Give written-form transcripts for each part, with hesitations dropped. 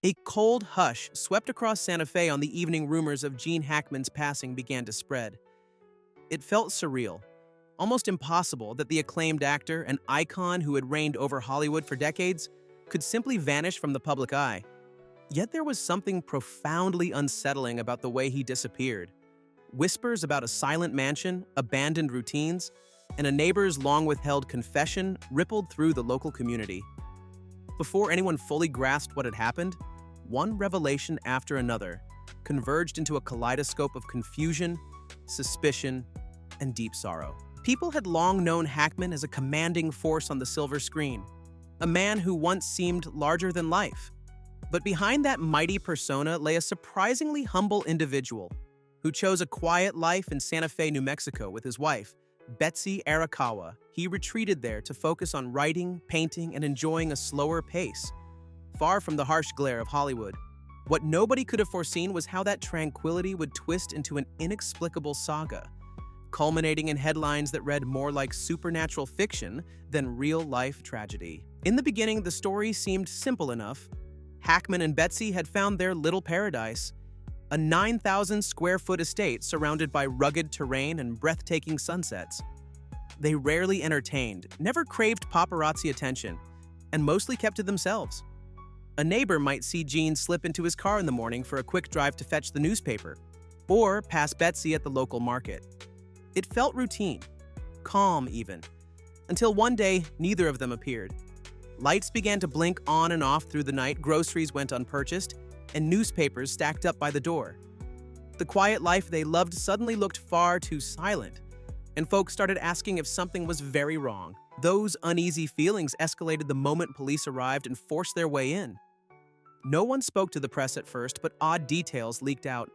A cold hush swept across Santa Fe on the evening rumors of Gene Hackman's passing began to spread. It felt surreal, almost impossible that the acclaimed actor, an icon who had reigned over Hollywood for decades, could simply vanish from the public eye. Yet there was something profoundly unsettling about the way he disappeared. Whispers about a silent mansion, abandoned routines, and a neighbor's long-withheld confession rippled through the local community. Before anyone fully grasped what had happened, one revelation after another converged into a kaleidoscope of confusion, suspicion, and deep sorrow. People had long known Hackman as a commanding force on the silver screen, a man who once seemed larger than life. But behind that mighty persona lay a surprisingly humble individual who chose a quiet life in Santa Fe, New Mexico with his wife, Betsy Arakawa. He retreated there to focus on writing, painting, and enjoying a slower pace, far from the harsh glare of Hollywood. What nobody could have foreseen was how that tranquility would twist into an inexplicable saga, culminating in headlines that read more like supernatural fiction than real-life tragedy. In the beginning, the story seemed simple enough. Hackman and Betsy had found their little paradise, a 9,000-square-foot estate surrounded by rugged terrain and breathtaking sunsets. They rarely entertained, never craved paparazzi attention, and mostly kept to themselves. A neighbor might see Gene slip into his car in the morning for a quick drive to fetch the newspaper, or pass Betsy at the local market. It felt routine, calm even, until one day neither of them appeared. Lights began to blink on and off through the night, groceries went unpurchased, and newspapers stacked up by the door. The quiet life they loved suddenly looked far too silent, and folks started asking if something was very wrong. Those uneasy feelings escalated the moment police arrived and forced their way in. No one spoke to the press at first, but odd details leaked out.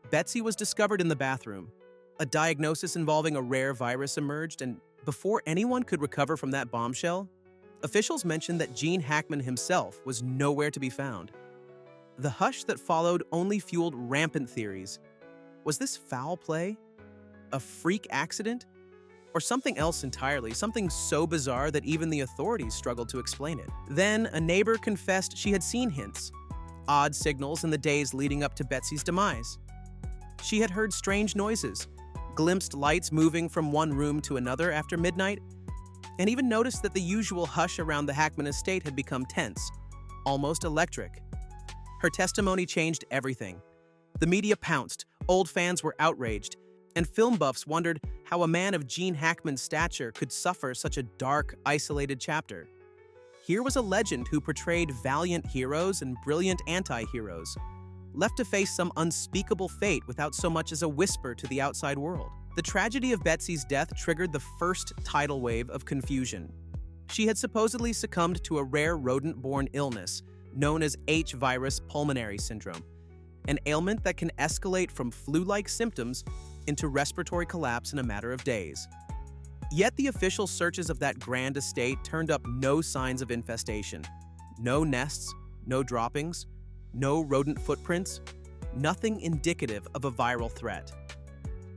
Betsy was discovered in the bathroom. A diagnosis involving a rare virus emerged, and before anyone could recover from that bombshell, officials mentioned that Gene Hackman himself was nowhere to be found. The hush that followed only fueled rampant theories. Was this foul play? A freak accident? Or something else entirely, something so bizarre that even the authorities struggled to explain it? Then, a neighbor confessed she had seen hints, odd signals in the days leading up to Betsy's demise. She had heard strange noises, glimpsed lights moving from one room to another after midnight, and even noticed that the usual hush around the Hackman estate had become tense, almost electric. Her testimony changed everything. The media pounced, old fans were outraged, and film buffs wondered how a man of Gene Hackman's stature could suffer such a dark, isolated chapter. Here was a legend who portrayed valiant heroes and brilliant anti-heroes, left to face some unspeakable fate without so much as a whisper to the outside world. The tragedy of Betsy's death triggered the first tidal wave of confusion. She had supposedly succumbed to a rare rodent-borne illness known as H. virus pulmonary syndrome, an ailment that can escalate from flu-like symptoms into respiratory collapse in a matter of days. Yet the official searches of that grand estate turned up no signs of infestation. No nests, no droppings, no rodent footprints, nothing indicative of a viral threat.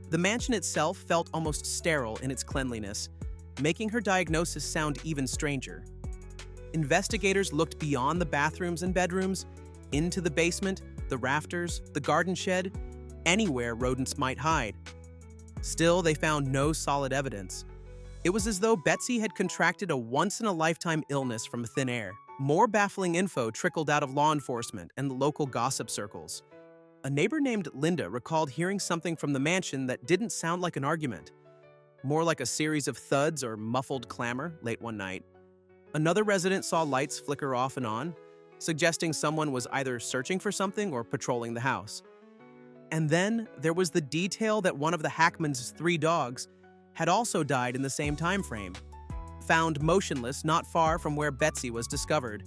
The mansion itself felt almost sterile in its cleanliness, making her diagnosis sound even stranger. Investigators looked beyond the bathrooms and bedrooms, into the basement, the rafters, the garden shed, anywhere rodents might hide. Still, they found no solid evidence. It was as though Betsy had contracted a once-in-a-lifetime illness from thin air. More baffling info trickled out of law enforcement and the local gossip circles. A neighbor named Linda recalled hearing something from the mansion that didn't sound like an argument, more like a series of thuds or muffled clamor late one night. Another resident saw lights flicker off and on, suggesting someone was either searching for something or patrolling the house. And then there was the detail that one of the Hackman's 3 dogs had also died in the same time frame, found motionless not far from where Betsy was discovered.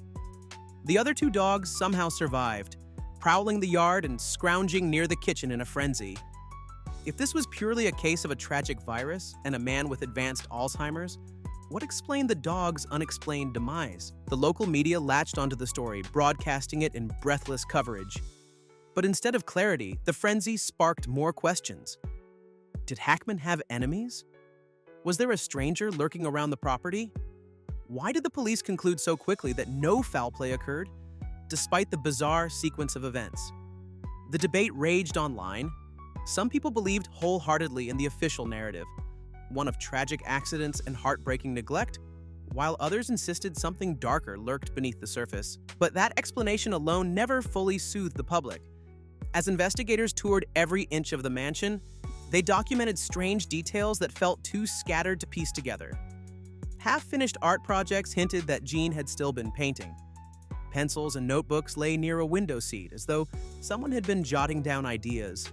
The other 2 dogs somehow survived, prowling the yard and scrounging near the kitchen in a frenzy. If this was purely a case of a tragic virus and a man with advanced Alzheimer's, what explained the dog's unexplained demise? The local media latched onto the story, broadcasting it in breathless coverage. But instead of clarity, the frenzy sparked more questions. Did Hackman have enemies? Was there a stranger lurking around the property? Why did the police conclude so quickly that no foul play occurred? despite the bizarre sequence of events. The debate raged online. Some people believed wholeheartedly in the official narrative, one of tragic accidents and heartbreaking neglect, while others insisted something darker lurked beneath the surface. But that explanation alone never fully soothed the public. As investigators toured every inch of the mansion, they documented strange details that felt too scattered to piece together. Half-finished art projects hinted that Jean had still been painting. Pencils and notebooks lay near a window seat, as though someone had been jotting down ideas.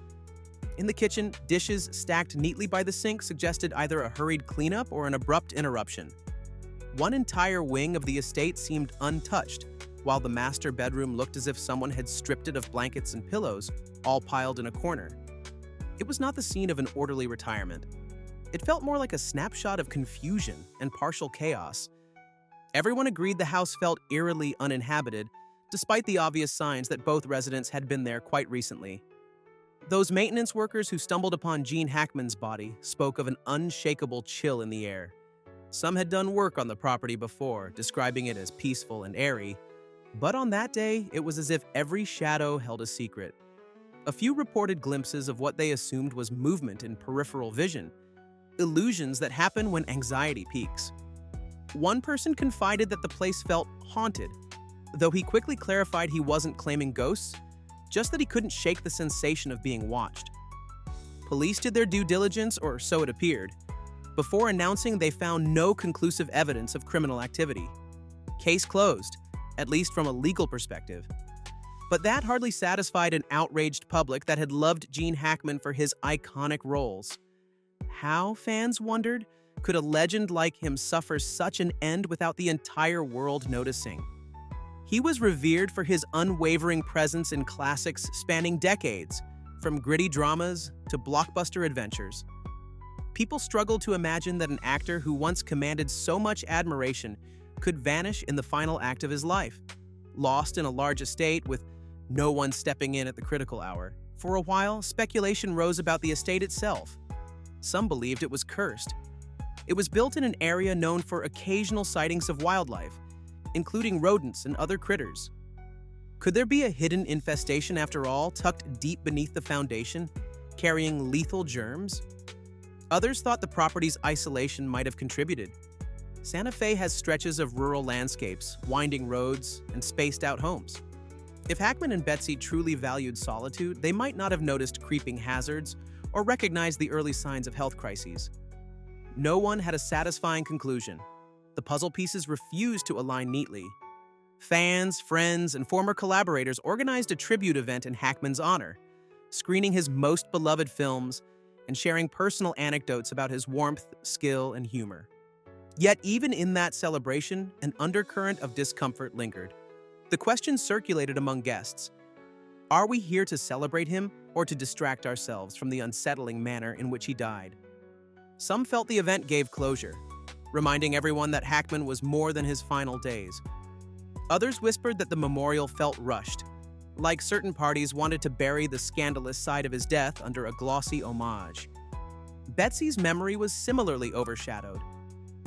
In the kitchen, dishes stacked neatly by the sink suggested either a hurried cleanup or an abrupt interruption. One entire wing of the estate seemed untouched, while the master bedroom looked as if someone had stripped it of blankets and pillows, all piled in a corner. It was not the scene of an orderly retirement. It felt more like a snapshot of confusion and partial chaos. Everyone agreed the house felt eerily uninhabited, despite the obvious signs that both residents had been there quite recently. Those maintenance workers who stumbled upon Jean Hackman's body spoke of an unshakable chill in the air. Some had done work on the property before, describing it as peaceful and airy, but on that day, it was as if every shadow held a secret. A few reported glimpses of what they assumed was movement in peripheral vision, illusions that happen when anxiety peaks. One person confided that the place felt haunted, though he quickly clarified he wasn't claiming ghosts, just that he couldn't shake the sensation of being watched. Police did their due diligence, or so it appeared, before announcing they found no conclusive evidence of criminal activity. Case closed, at least from a legal perspective. But that hardly satisfied an outraged public that had loved Jean Hackman for his iconic roles. How, fans wondered, could a legend like him suffer such an end without the entire world noticing? He was revered for his unwavering presence in classics spanning decades, from gritty dramas to blockbuster adventures. People struggled to imagine that an actor who once commanded so much admiration could vanish in the final act of his life, lost in a large estate with no one stepping in at the critical hour. For a while, speculation rose about the estate itself. Some believed it was cursed. It was built in an area known for occasional sightings of wildlife, including rodents and other critters. Could there be a hidden infestation after all, tucked deep beneath the foundation, carrying lethal germs? Others thought the property's isolation might have contributed. Santa Fe has stretches of rural landscapes, winding roads, and spaced-out homes. If Hackman and Betsy truly valued solitude, they might not have noticed creeping hazards or recognized the early signs of health crises. No one had a satisfying conclusion. The puzzle pieces refused to align neatly. Fans, friends, and former collaborators organized a tribute event in Hackman's honor, screening his most beloved films and sharing personal anecdotes about his warmth, skill, and humor. Yet even in that celebration, an undercurrent of discomfort lingered. The question circulated among guests: are we here to celebrate him or to distract ourselves from the unsettling manner in which he died? Some felt the event gave closure, reminding everyone that Hackman was more than his final days. Others whispered that the memorial felt rushed, like certain parties wanted to bury the scandalous side of his death under a glossy homage. Betsy's memory was similarly overshadowed.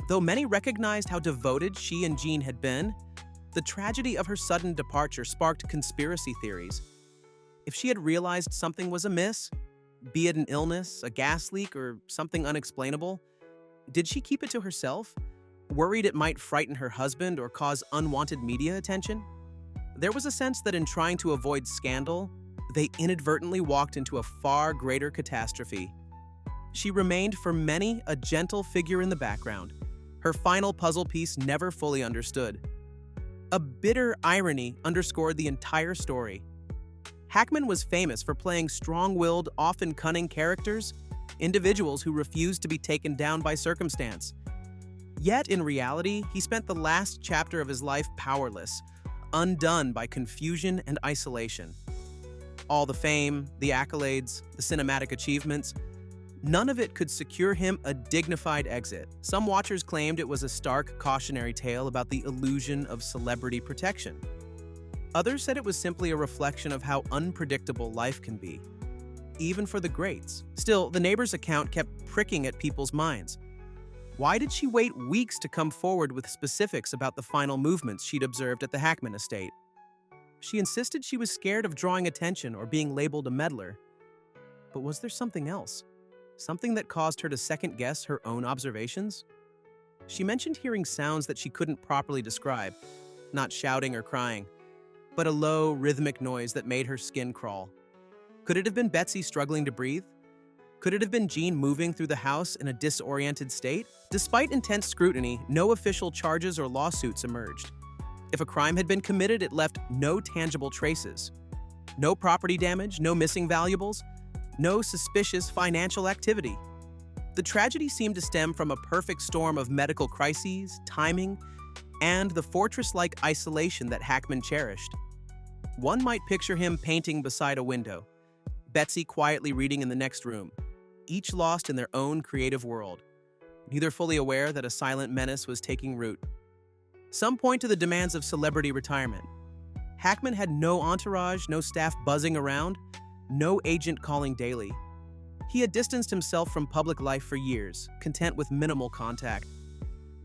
Though many recognized how devoted she and Jean had been, the tragedy of her sudden departure sparked conspiracy theories. If she had realized something was amiss, be it an illness, a gas leak, or something unexplainable, did she keep it to herself, worried it might frighten her husband or cause unwanted media attention? There was a sense that in trying to avoid scandal, they inadvertently walked into a far greater catastrophe. She remained for many a gentle figure in the background, her final puzzle piece never fully understood. A bitter irony underscored the entire story. Hackman was famous for playing strong-willed, often cunning characters, individuals who refused to be taken down by circumstance. Yet, in reality, he spent the last chapter of his life powerless, undone by confusion and isolation. All the fame, the accolades, the cinematic achievements, none of it could secure him a dignified exit. Some watchers claimed it was a stark cautionary tale about the illusion of celebrity protection. Others said it was simply a reflection of how unpredictable life can be, even for the greats. Still, the neighbor's account kept pricking at people's minds. Why did she wait weeks to come forward with specifics about the final movements she'd observed at the Hackman estate? She insisted she was scared of drawing attention or being labeled a meddler. But was there something else? Something that caused her to second-guess her own observations? She mentioned hearing sounds that she couldn't properly describe, not shouting or crying, but a low, rhythmic noise that made her skin crawl. Could it have been Betsy struggling to breathe? Could it have been Jean moving through the house in a disoriented state? Despite intense scrutiny, no official charges or lawsuits emerged. If a crime had been committed, it left no tangible traces. No property damage, no missing valuables, no suspicious financial activity. The tragedy seemed to stem from a perfect storm of medical crises, timing, and the fortress-like isolation that Hackman cherished. One might picture him painting beside a window, Betsy quietly reading in the next room, each lost in their own creative world, neither fully aware that a silent menace was taking root. Some point to the demands of celebrity retirement. Hackman had no entourage, no staff buzzing around, no agent calling daily. He had distanced himself from public life for years, content with minimal contact.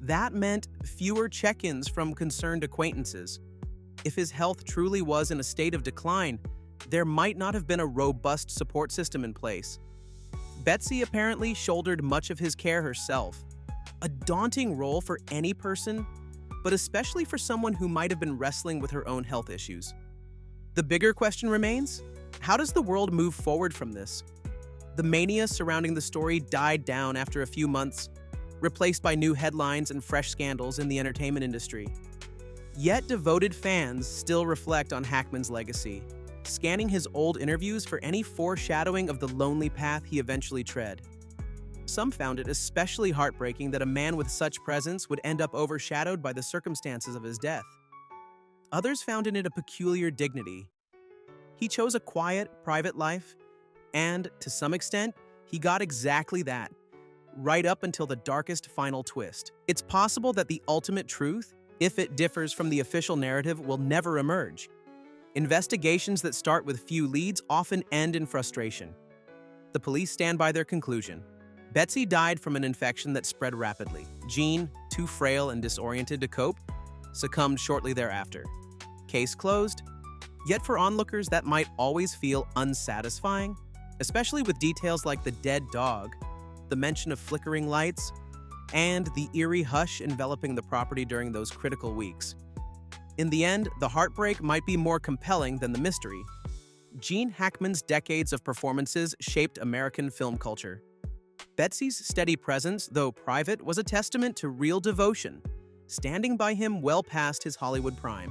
That meant fewer check-ins from concerned acquaintances. If his health truly was in a state of decline, there might not have been a robust support system in place. Betsy apparently shouldered much of his care herself. A daunting role for any person, but especially for someone who might have been wrestling with her own health issues. The bigger question remains, how does the world move forward from this? The mania surrounding the story died down after a few months, replaced by new headlines and fresh scandals in the entertainment industry. Yet devoted fans still reflect on Hackman's legacy, scanning his old interviews for any foreshadowing of the lonely path he eventually tread. Some found it especially heartbreaking that a man with such presence would end up overshadowed by the circumstances of his death. Others found in it a peculiar dignity. He chose a quiet, private life, and, to some extent, he got exactly that, right up until the darkest final twist. It's possible that the ultimate truth, if it differs from the official narrative, will never emerge. Investigations that start with few leads often end in frustration. The police stand by their conclusion. Betsy died from an infection that spread rapidly. Jean, too frail and disoriented to cope, succumbed shortly thereafter. Case closed. Yet for onlookers, that might always feel unsatisfying, especially with details like the dead dog, the mention of flickering lights, and the eerie hush enveloping the property during those critical weeks. In the end, the heartbreak might be more compelling than the mystery. Gene Hackman's decades of performances shaped American film culture. Betsy's steady presence, though private, was a testament to real devotion, standing by him well past his Hollywood prime.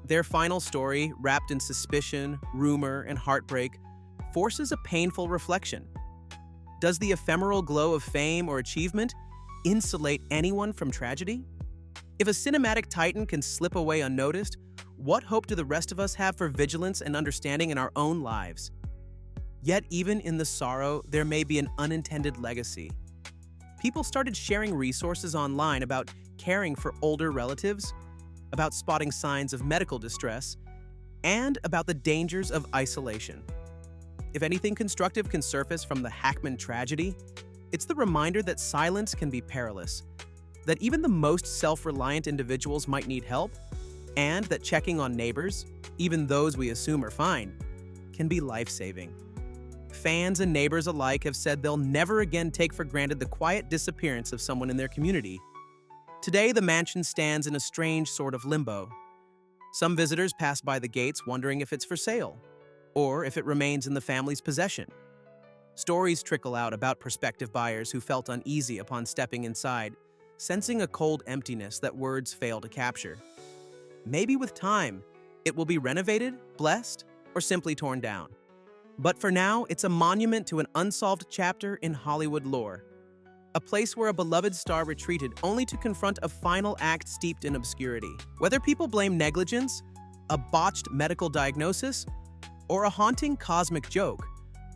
Their final story, wrapped in suspicion, rumor, and heartbreak, forces a painful reflection. Does the ephemeral glow of fame or achievement insulate anyone from tragedy? If a cinematic titan can slip away unnoticed, what hope do the rest of us have for vigilance and understanding in our own lives? Yet even in the sorrow, there may be an unintended legacy. People started sharing resources online about caring for older relatives, about spotting signs of medical distress, and about the dangers of isolation. If anything constructive can surface from the Hackman tragedy, it's the reminder that silence can be perilous, that even the most self-reliant individuals might need help, and that checking on neighbors, even those we assume are fine, can be life-saving. Fans and neighbors alike have said they'll never again take for granted the quiet disappearance of someone in their community. Today, the mansion stands in a strange sort of limbo. Some visitors pass by the gates wondering if it's for sale, or if it remains in the family's possession. Stories trickle out about prospective buyers who felt uneasy upon stepping inside, sensing a cold emptiness that words fail to capture. Maybe with time, it will be renovated, blessed, or simply torn down. But for now, it's a monument to an unsolved chapter in Hollywood lore. A place where a beloved star retreated only to confront a final act steeped in obscurity. Whether people blame negligence, a botched medical diagnosis, or a haunting cosmic joke,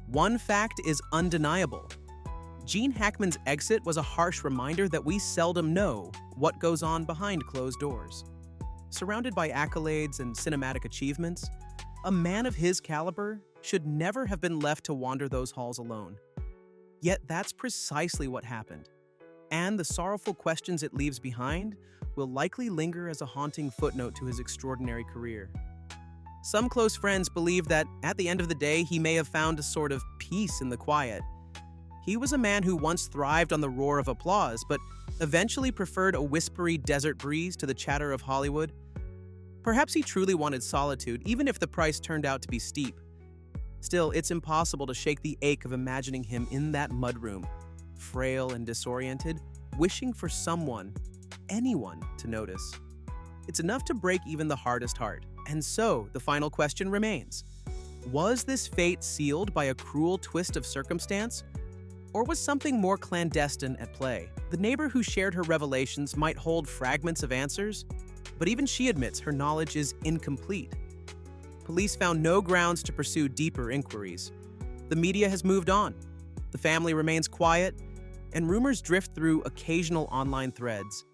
one fact is undeniable. Gene Hackman's exit was a harsh reminder that we seldom know what goes on behind closed doors. Surrounded by accolades and cinematic achievements, a man of his caliber should never have been left to wander those halls alone. Yet that's precisely what happened, and the sorrowful questions it leaves behind will likely linger as a haunting footnote to his extraordinary career. Some close friends believe that at the end of the day, he may have found a sort of peace in the quiet. He was a man who once thrived on the roar of applause, but eventually preferred a whispery desert breeze to the chatter of Hollywood. Perhaps he truly wanted solitude, even if the price turned out to be steep. Still, it's impossible to shake the ache of imagining him in that mudroom, frail and disoriented, wishing for someone, anyone, to notice. It's enough to break even the hardest heart. And so, the final question remains. Was this fate sealed by a cruel twist of circumstance? Or was something more clandestine at play? The neighbor who shared her revelations might hold fragments of answers, but even she admits her knowledge is incomplete. Police found no grounds to pursue deeper inquiries. The media has moved on. The family remains quiet, and rumors drift through occasional online threads.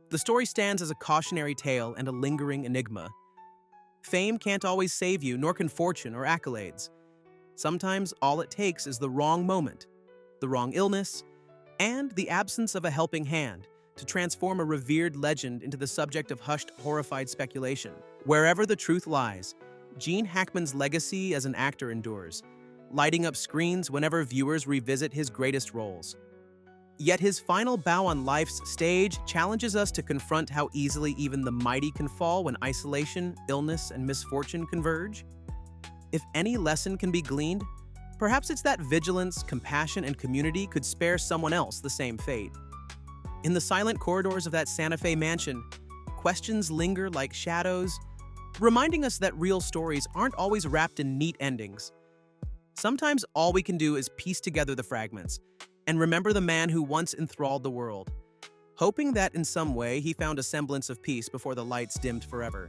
The story stands as a cautionary tale and a lingering enigma. Fame can't always save you, nor can fortune or accolades. Sometimes all it takes is the wrong moment, the wrong illness, and the absence of a helping hand to transform a revered legend into the subject of hushed, horrified speculation. Wherever the truth lies, Gene Hackman's legacy as an actor endures, lighting up screens whenever viewers revisit his greatest roles. Yet his final bow on life's stage challenges us to confront how easily even the mighty can fall when isolation, illness, and misfortune converge. If any lesson can be gleaned, perhaps it's that vigilance, compassion, and community could spare someone else the same fate. In the silent corridors of that Santa Fe mansion, questions linger like shadows, reminding us that real stories aren't always wrapped in neat endings. Sometimes all we can do is piece together the fragments and remember the man who once enthralled the world, hoping that in some way he found a semblance of peace before the lights dimmed forever.